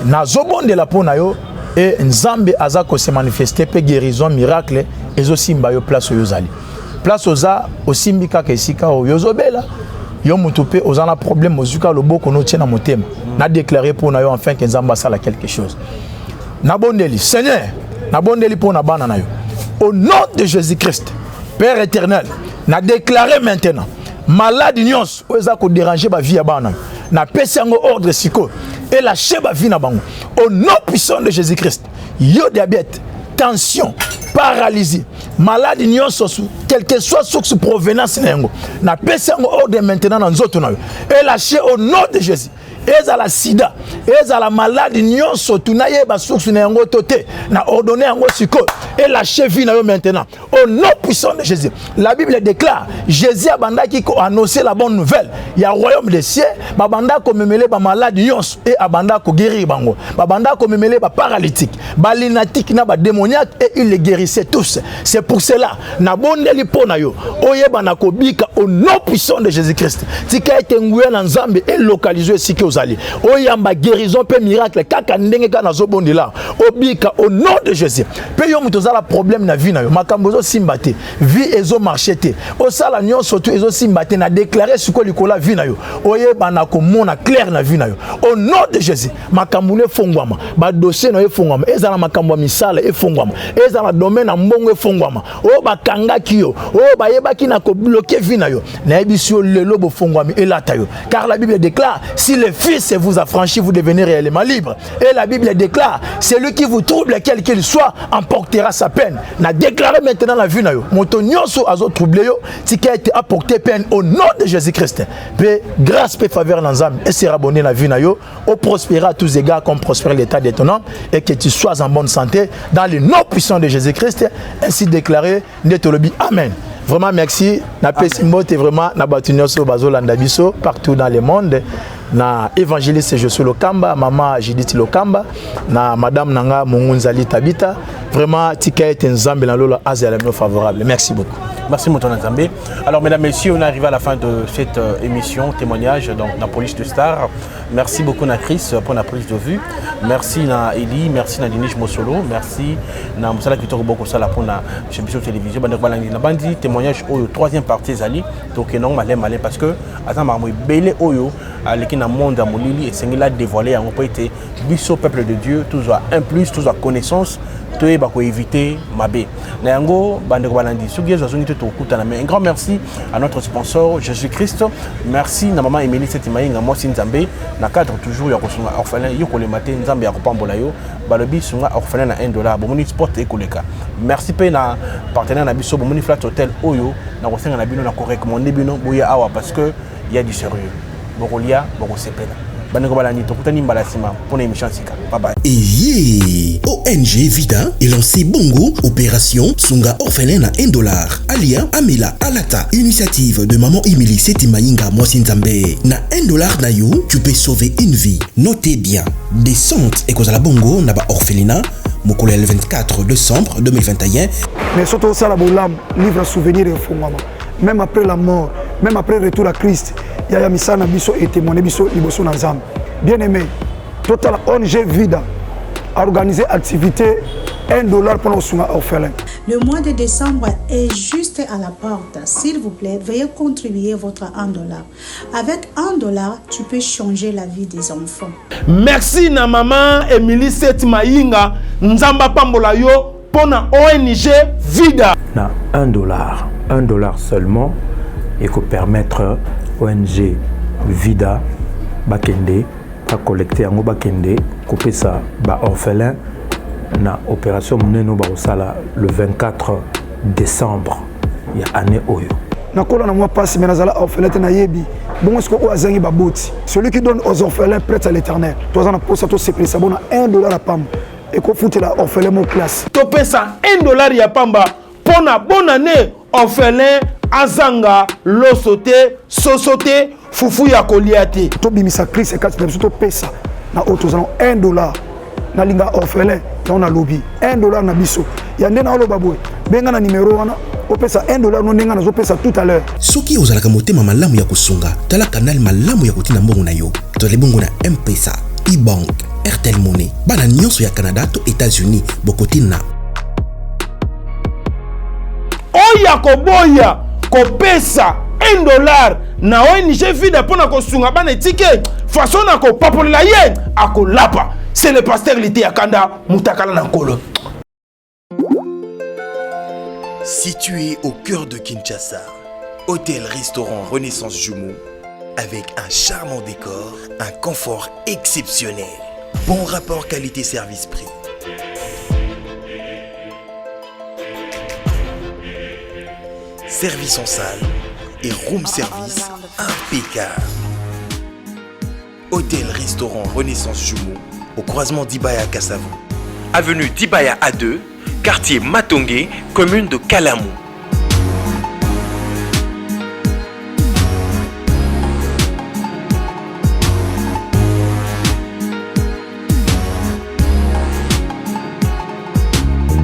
S2: nazo bondela pona yo et Nzambe azako se manifester pe guérison miracle ezo simba yo place yo zali place oza osimbika ka esika o yo zobela yo mutu pe ozana problème ozuka loboko no tiena motema na déclarer pour na yo enfin que Nzamba sala quelque chose na bondeli Seigneur na bondeli pour na bana na yo au nom de Jésus-Christ Père éternel na déclarer maintenant malade nyons oza ko déranger ba vie ya bana na pesa ngo ordre siko et la cheba vie na bango au nom puissant de Jésus-Christ yo diabète tension paralysie malade nyonso quel que soit source provenance na yango na pesa ngo ordre maintenant na nzoto na yo et lâcher au nom de Jésus eza la sida eza la malade nyonso tunaye ba source na yango toté na ordonner yango siko et lâcher vie na yo maintenant au nom puissant de Jésus. La Bible déclare Jésus abandaki ko annoncer la bonne nouvelle il y a royaume des cieux babanda ko memele ba malade nyonso et abanda ko guérir bango babanda ko memele ba paralytique ba lunatique na ba démoniaque et il les guérissait tous. C'est pour cela na bondeli pona yo oyeba na ko bika au nom puissant de Jésus-Christ tika ete ngwe na Nzambe et localiser siko ozali oyamba guérison pe miracle kaka ndenge ka nazobondela obika au nom de Jésus pe yo muto zala problème na vie na yo makambo zo simbate vie ezo marcher te osala nyonso to ezo simbate na déclarer suko likola vie na yo oyeba na komona clair na vie na yo au nom de Jésus makambo ne fongwama ba dossier na efongwama ezala makambo misala efongwama ezala domaine na mbongo efongwama o bakanga kiyo o bayeba ki na ko bloquer vie na yo na ebisio lelo bo fongwami elata yo car la Bible déclare si le Fils vous affranchit vous devenez réellement libre et la Bible déclare celui qui vous trouble quel qu'il soit emportera sa peine na déclarer maintenant la vie na yo moto nyonso azo troubler yo tika été apporté peine au nom de Jésus-Christ pe grâce pe faveur na nzambe et sera abonné la vie na yo au prospérer à tous égards comme prospère l'état de ton âme et que tu sois en bonne santé dans le nom puissant de Jésus-Christ ainsi déclaré Netolobi amen. Vraiment merci na pesimbote vraiment na batunyoso bazolanda biso partout dans le monde na évangéliste Josué Lokamba maman Judith Lokamba na madame nanga Mungunzali Tabita vraiment tika ete nzambe na lolo azala mieux favorable. Merci beaucoup.
S3: Merci Mouton Nzambé. Alors mesdames, messieurs, on est arrivé à la fin de cette émission témoignage donc la police de Star. Merci beaucoup na Chris pour la prise de vue. Merci na Eli, merci na Dinish Mosolo, merci na Moussala Kitoko Boko Sala pour la Chebiso télévision. Na bandi témoignage au troisième partie zali donc non malin parce que attends mamoy belé oyo aleki na monde amolili et sengila dévoiler en pas été biso peuple de Dieu tous à un plus tous à connaissance to ba ko éviter mabe na yango bande ko balandi sugi ezazongi to kutana mais un grand merci à notre sponsor Jésus-Christ. Merci na maman Emily Setimainga moi Nzambe na cadre toujours ya kosunga orphelin yo ko le matin Nzambe ya kopambola yo balobi sunga orphelin na $1 bomoni sport ekoleka. Merci pe na partenaire na biso bomoni flat hotel oyo na kosenga na bino na ko recommander bino boya awa parce que il y a du sérieux bokolia bokosepela bande ko balandi to kutani mbalasima pour émission sika. Bye bye.
S1: Et ONG Vida est lancé Bongo, opération Sunga orphelin à $1. Alia Amela Alata, initiative de maman Emily Setimainga Mwasinzambe. Na $1 na you, tu peux sauver une vie. Notez bien, descente et cause à la Bongo na ba orphelinat, mokolo le 24 décembre 2021.
S4: Mais surtout ça la bolam, livre souvenir et fondement. Même après la mort, même après le retour à Christ, il y a misana biso et témoigné biso liboso na nzambe. Bien aimé, total ONG Vida a organisé activité $1 pour nos orphelins.
S5: Le mois de décembre est juste à la porte. S'il vous plaît, veuillez contribuer votre $1. Avec $1, tu peux changer la vie des enfants.
S9: Merci na maman Emily Setimainga Nzamba Pambola yo pour na ONG Vida.
S6: Na $1 seulement et que permettre ONG Vida bakende à collecter en bakende couper ça ba orphelin na opération meneno ba osala le 24 décembre ya année oyo
S4: na kola na moi passe mais nazala orphelin na yebi bon est-ce que o azangi ba boti celui qui donne aux orphelins prête à l'éternel toi en posa to c'est ça bon $1 à pam et ko foutre la orphelin mon classe
S9: to pesa $1 ya pamba pour na bonne année orphelin azanga losote sosote fufu ya koliate
S4: to bimisa Christ et quatre to pesa na autos $1 na linga orphelin on a lobby $1 na biso ya ndena olo babwe benga na numéro wana opesa $1 no ndenga na zo pesa tout à l'heure
S1: soki ozalaka motema malamu ya kusunga tala canal malamu ya kotina mbongo na yo to le bongo na M-Pesa e-bank Airtel Money bana nyonso ya Canada to États-Unis bokotina
S9: oya koboya kopesa $1 na ONG Vida pona kosunga bana etike façon na ko papolela ye akolapa. C'est le pasteur Lité Akanda Moutakala Nankolo.
S10: Situé au cœur de Kinshasa, hôtel-restaurant Renaissance Jumeaux, avec un charmant décor, un confort exceptionnel, bon rapport qualité-service-prix. Service en salle et room service impeccable. Hôtel-restaurant Renaissance Jumeaux, au croisement d'Ibaya Kassavou. Avenue d'Ibaya A2, quartier Matongé, commune de Kalamou.